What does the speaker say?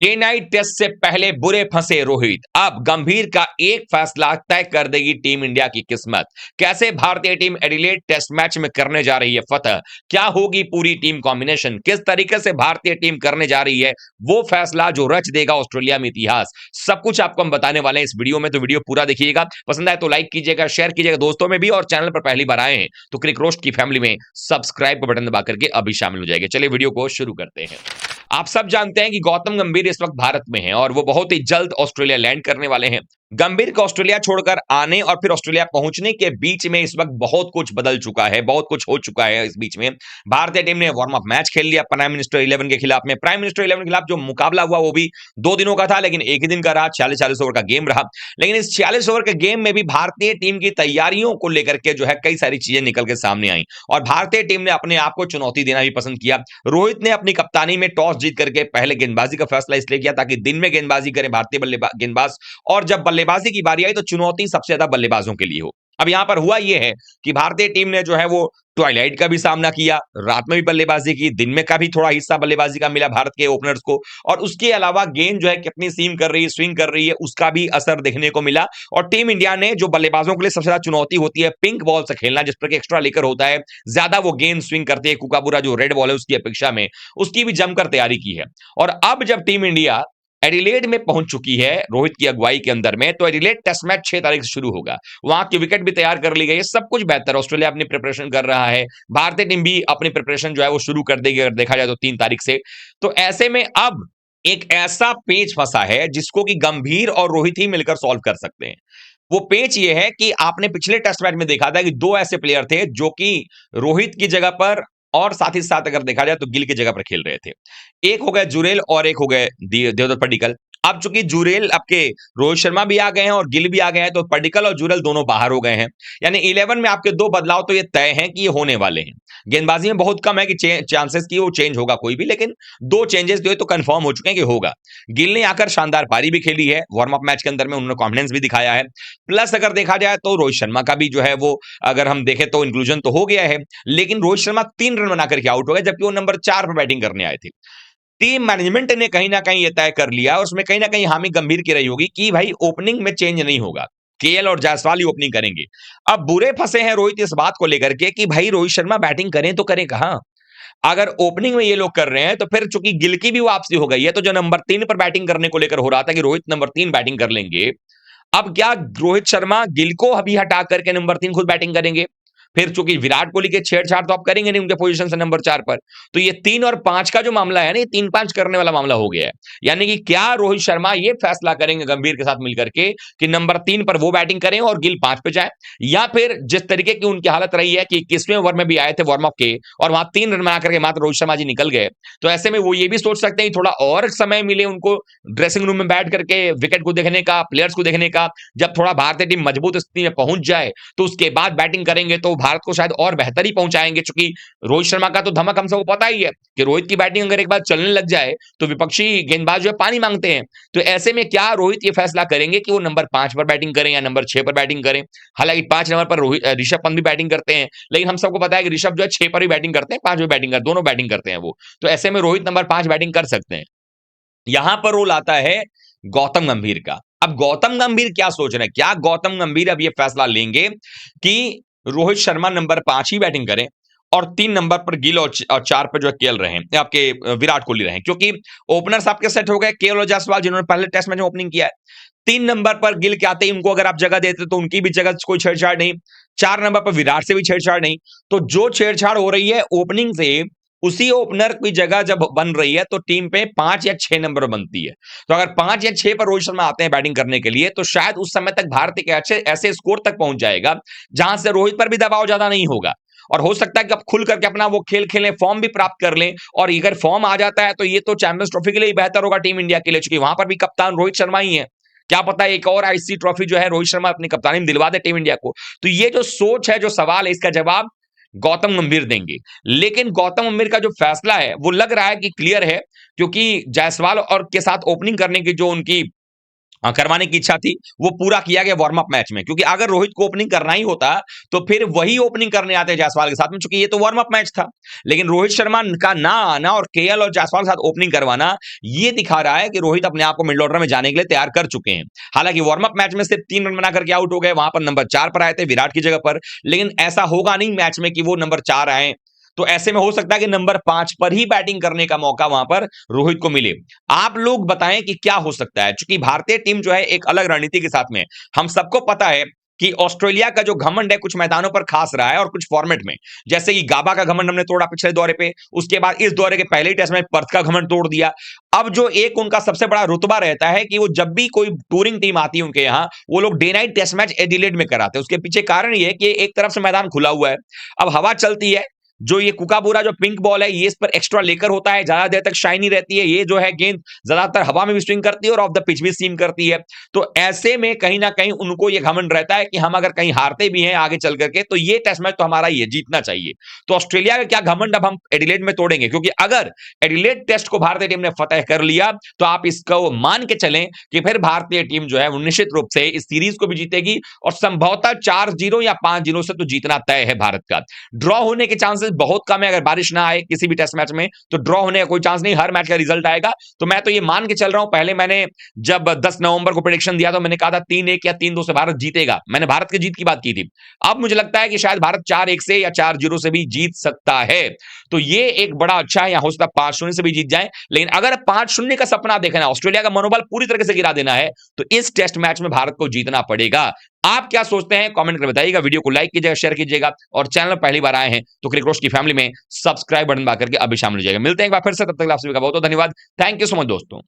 Chennai test से पहले बुरे फंसे रोहित, अब गंभीर का एक फैसला तय कर देगी टीम इंडिया की किस्मत। कैसे भारतीय टीम एडिलेड टेस्ट मैच में करने जा रही है फतह, क्या होगी पूरी टीम कॉम्बिनेशन, किस तरीके से भारतीय टीम करने जा रही है वो फैसला जो रच देगा ऑस्ट्रेलिया में इतिहास, सब कुछ आपको हम बताने वाले हैं इस वीडियो में। तो वीडियो पूरा देखिएगा, पसंद आए तो लाइक कीजिएगा, शेयर कीजिएगा दोस्तों में भी, और चैनल पर पहली बार आए हैं तो क्रिक रोस्ट की फैमिली में सब्सक्राइब का बटन दबा करके अभी शामिल हो जाएंगे। चलिए वीडियो को शुरू करते हैं। आप सब जानते हैं कि गौतम गंभीर इस वक्त भारत में हैं और वो बहुत ही जल्द ऑस्ट्रेलिया लैंड करने वाले हैं। गंभीर को ऑस्ट्रेलिया छोड़कर आने और फिर ऑस्ट्रेलिया पहुंचने के बीच में इस वक्त बहुत कुछ बदल चुका है, बहुत कुछ हो चुका है। इस बीच में भारतीय टीम ने वार्म अप मैच खेल लिया प्राइम मिनिस्टर 11 के खिलाफ में। प्राइम मिनिस्टर 11 के खिलाफ जो मुकाबला हुआ वो भी 2 दिनों का था, लेकिन एक ही दिन का रहा। 46 ओवर का गेम रहा, लेकिन इस 46 ओवर के गेम में भी भारतीय टीम की तैयारियों को लेकर के जो है कई सारी चीजें निकल के सामने आई और भारतीय टीम ने अपने आप को चुनौती देना भी पसंद किया। रोहित ने अपनी कप्तानी में टॉस जीत करके पहले गेंदबाजी का फैसला इसलिए किया ताकि दिन में गेंदबाजी करें भारतीय गेंदबाज, और जब बल्लेबाजी की बारी आई तो चुनौती सबसे ज्यादा बल्लेबाजों के लिए हो। अब यहां पर हुआ यह है कि भारतीय टीम ने जो है वो ट्वाइलाइट का भी सामना किया, रात में भी बल्लेबाजी की, दिन में का भी थोड़ा हिस्सा बल्लेबाजी का मिला भारत के ओपनर्स को, और उसके अलावा गेंद जो है कितनी सीम कर रही है, स्विंग कर रही है, उसका भी असर देखने को मिला। और टीम इंडिया ने जो बल्लेबाजों के लिए सबसे ज्यादा चुनौती होती है पिंक बॉल से खेलना, जिस पर एक्स्ट्रा लेकर होता है, ज्यादा वो गेंद स्विंग करते हैं कुकाबुरा जो रेड बॉल है उसकी अपेक्षा में, उसकी भी जमकर तैयारी की है। और अब जब टीम इंडिया एडिलेड में पहुंच चुकी है रोहित की अगुवाई के अंदर में, तो एडिलेड टेस्ट मैच 6 तारीख से शुरू होगा। वहां की विकेट भी तैयार कर ली गई है, सब कुछ बेहतर। ऑस्ट्रेलिया अपनी प्रिपरेशन कर रहा है, भारतीय टीम भी अपनी प्रिपरेशन जो है वो शुरू कर देगी अगर देखा जाए तो 3 तारीख से। तो ऐसे में अब एक ऐसा पेच फंसा है जिसको कि गंभीर और रोहित ही मिलकर सॉल्व कर सकते हैं। वो पेच ये है कि आपने पिछले टेस्ट मैच में देखा था कि 2 ऐसे प्लेयर थे जो कि रोहित की जगह पर और साथ ही साथ अगर देखा जाए तो गिल की जगह पर खेल रहे थे। एक हो गए जुरेल और एक हो गए देवदत्त पडिक्कल। अब चूंकि जुरेल आपके रोहित शर्मा भी आ गए हैं और गिल भी आ गए हैं, तो पडिक्कल और जुरेल दोनों बाहर हो गए हैं। यानी 11 में आपके 2 बदलाव तो ये तय हैं कि ये होने वाले हैं। गेंदबाजी में बहुत कम है कि चांसेस की वो चेंज होगा कोई भी, लेकिन 2 चेंजेस जो है तो कंफर्म हो चुके हैं कि होगा। गिल ने आकर शानदार पारी भी खेली है, वार्म अप मैच के अंदर में उन्होंने कॉन्फिडेंस भी दिखाया है। प्लस अगर देखा जाए तो रोहित शर्मा का भी जो है वो अगर हम देखें तो इंक्लूजन तो हो गया है, लेकिन रोहित शर्मा 3 रन बनाकर के आउट हो गए जबकि वो नंबर 4 पर बैटिंग करने आए थे। टीम मैनेजमेंट ने कहीं ना कहीं यह तय कर लिया, उसमें कहीं ना कहीं हामी गंभीर की रही होगी कि भाई ओपनिंग में चेंज नहीं होगा, केएल और जायसवाल ही ओपनिंग करेंगे। अब बुरे फंसे हैं रोहित इस बात को लेकर के कि भाई रोहित शर्मा बैटिंग करें तो करें कहां। अगर ओपनिंग में ये लोग कर रहे हैं तो फिर चूंकि गिल की भी वापसी हो गई है, तो जो नंबर 3 पर बैटिंग करने को लेकर हो रहा था कि रोहित नंबर 3 बैटिंग कर लेंगे, अब क्या रोहित शर्मा गिल को अभी हटा करके नंबर 3 खुद बैटिंग करेंगे? फिर चूंकि विराट कोहली के छेड़छाड़ तो आप करेंगे नहीं उनके पोजीशन से नंबर 4 पर, तो ये 3 और 5 का जो मामला है ना, ये 3-5 करने वाला मामला हो गया है। यानी कि क्या रोहित शर्मा ये फैसला करेंगे गंभीर के साथ मिलकर के कि नंबर 3 पर वो बैटिंग करें और गिल 5 पे जाए, या फिर जिस तरीके की उनकी हालत रही है कि 21वें ओवर में भी आए थे वार्म अप के और वहां 3 रन बना करके मात्र रोहित शर्मा जी निकल गए, तो ऐसे में वो ये भी सोच सकते हैं थोड़ा और समय मिले उनको ड्रेसिंग रूम में बैठ करके विकेट को देखने का, प्लेयर्स को देखने का। जब थोड़ा भारतीय टीम मजबूत स्थिति में पहुंच जाए तो उसके बाद बैटिंग करेंगे तो भारत को शायद और बेहतर ही पहुंचाएंगे, क्योंकि रोहित शर्मा का तो धमक हम सबको पता ही है कि रोहित की बैटिंग अगर एक बार चलने लग जाए तो विपक्षी गेंदबाज जो है पानी मांगते हैं। तो ऐसे में क्या रोहित ये फैसला करेंगे कि वो नंबर 5 पर बैटिंग करें या नंबर 6 पर बैटिंग करें। हालांकि 5 नंबर पर रोहित ऋषभ पंत भी बैटिंग करते हैं, लेकिन हम सबको पता है कि ऋषभ जो है 6 पर भी बैटिंग करते हैं, 5 में बैटिंग कर दोनों बैटिंग करते हैं वो। तो ऐसे में रोहित नंबर 5 बैटिंग कर सकते हैं। यहां पर रोल आता है गौतम गंभीर का। अब गौतम गंभीर क्या सोच रहे हैं, क्या गौतम गंभीर अब ये फैसला लेंगे कि रोहित शर्मा नंबर 5 ही बैटिंग करें और 3 नंबर पर गिल और 4 पर जो केएल रहे आपके विराट कोहली रहे, क्योंकि ओपनर्स आपके सेट हो गए केएल और जायसवाल जिन्होंने पहले टेस्ट मैच में ओपनिंग किया है। 3 नंबर पर गिल के आते ही उनको अगर आप जगह देते तो उनकी भी जगह कोई छेड़छाड़ नहीं, 4 नंबर पर विराट से भी छेड़छाड़ नहीं। तो जो छेड़छाड़ हो रही है ओपनिंग से, उसी ओपनर की जगह जब बन रही है तो टीम पे 5 या 6 नंबर बनती है। तो अगर 5 या 6 पर रोहित शर्मा आते हैं बैटिंग करने के लिए, तो शायद उस समय तक भारत एक अच्छे ऐसे स्कोर तक पहुंच जाएगा जहां से रोहित पर भी दबाव ज्यादा नहीं होगा, और हो सकता है कि अब खुल करके अपना वो खेल खेलें, फॉर्म भी प्राप्त कर लें। और अगर फॉर्म आ जाता है तो ये तो चैंपियंस ट्रॉफी के लिए बेहतर होगा टीम इंडिया के लिए, क्योंकि वहां पर भी कप्तान रोहित शर्मा ही है। क्या पता एक और आईसी ट्रॉफी जो है रोहित शर्मा अपनी कप्तानी में दिलवा दे टीम इंडिया को। तो ये जो सोच है, जो सवाल है, इसका जवाब गौतम गंभीर देंगे। लेकिन गौतम गंभीर का जो फैसला है वो लग रहा है कि क्लियर है, क्योंकि जायसवाल और के साथ ओपनिंग करने की जो उनकी करवाने की इच्छा थी, वो पूरा किया गया वार्म अप मैच में, क्योंकि अगर रोहित को ओपनिंग करना ही होता तो फिर वही ओपनिंग करने आते जायसवाल के साथ में, चूंकि ये तो वार्म अप मैच था। लेकिन रोहित शर्मा का ना आना और केएल और जायसवाल के साथ ओपनिंग करवाना ये दिखा रहा है कि रोहित अपने आप को मिडिल ऑर्डर में जाने के लिए तैयार कर चुके हैं। हालांकि वार्म अप मैच में सिर्फ 3 रन बना करके आउट हो गए, वहां पर नंबर 4 पर आए थे विराट की जगह पर, लेकिन ऐसा होगा नहीं मैच में कि वो नंबर 4 आए। तो ऐसे में हो सकता है कि नंबर 5 पर ही बैटिंग करने का मौका वहां पर रोहित को मिले। आप लोग बताएं कि क्या हो सकता है, क्योंकि भारतीय टीम जो है एक अलग रणनीति के साथ में। हम सबको पता है कि ऑस्ट्रेलिया का जो घमंड है कुछ मैदानों पर खास रहा है और कुछ फॉर्मेट में, जैसे कि गाबा का घमंड हमने तोड़ा पिछले दौरे पे, उसके बाद इस दौरे के पहले ही टेस्ट में पर्थ का घमंड तोड़ दिया। अब जो एक उनका सबसे बड़ा रुतबा रहता है कि वो जब भी कोई टूरिंग टीम आती है उनके यहाँ, वो लोग day night test match Adelaide में कराते हैं। उसके पीछे कारण ये है कि एक तरफ से मैदान खुला हुआ है, अब हवा चलती है, जो ये कुकाबूरा जो पिंक बॉल है ये इस पर एक्स्ट्रा लेकर होता है, ज्यादा देर तक शाइनी रहती है, ये जो है गेंद ज्यादातर हवा में भी स्विंग करती है और ऑफ द पिच भी सीम करती है। तो ऐसे में कहीं ना कहीं उनको ये घमंड रहता है कि हम अगर कहीं हारते भी हैं आगे चल करके तो ये टेस्ट मैच तो हमारा ही है, जीतना चाहिए। तो ऑस्ट्रेलिया का क्या घमंड अब हम एडिलेड में तोड़ेंगे, क्योंकि अगर एडिलेड टेस्ट को भारतीय टीम ने फतेह कर लिया तो आप इसको मान के चलें कि फिर भारतीय टीम जो है वो निश्चित रूप से इस सीरीज को भी जीतेगी और संभवतः 4-0 या 5-0 से तो जीतना तय है भारत का। ड्रॉ होने के चांसेस बहुत कम है, अगर बारिश ना आए किसी भी टेस्ट मैच में तो ड्रॉ होने का कोई चांस नहीं, हर मैच का रिजल्ट आएगा। तो मैं तो ये मान के चल रहा हूं, पहले मैंने जब 10 नवंबर को प्रेडिक्शन दिया तो मैंने कहा था 3-1 या 3-2 से भारत जीतेगा, मैंने भारत की जीत की बात की थी। अब मुझे लगता है कि शायद भारत 4-1 से या 4-0 से भी जीत सकता है। तो ये एक बड़ा अच्छा है, या हो सकता है 5-0 से भी जीत जाए। लेकिन अगर 5-0 का सपना देखना है, ऑस्ट्रेलिया का मनोबल पूरी तरह से गिरा देना है, तो इस टेस्ट मैच में भारत को जीतना पड़ेगा। आप क्या सोचते हैं कमेंट करके बताइएगा, वीडियो को लाइक कीजिएगा, शेयर कीजिएगा और चैनल पर पहली बार आए हैं तो क्रिक रोस्ट की फैमिली में सब्सक्राइब बटन दबा करके अभी शामिल हो जाएगा। मिलते हैं एक बार फिर से, तब तक आप सभी का बहुत बहुत धन्यवाद। थैंक यू सो मच दोस्तों।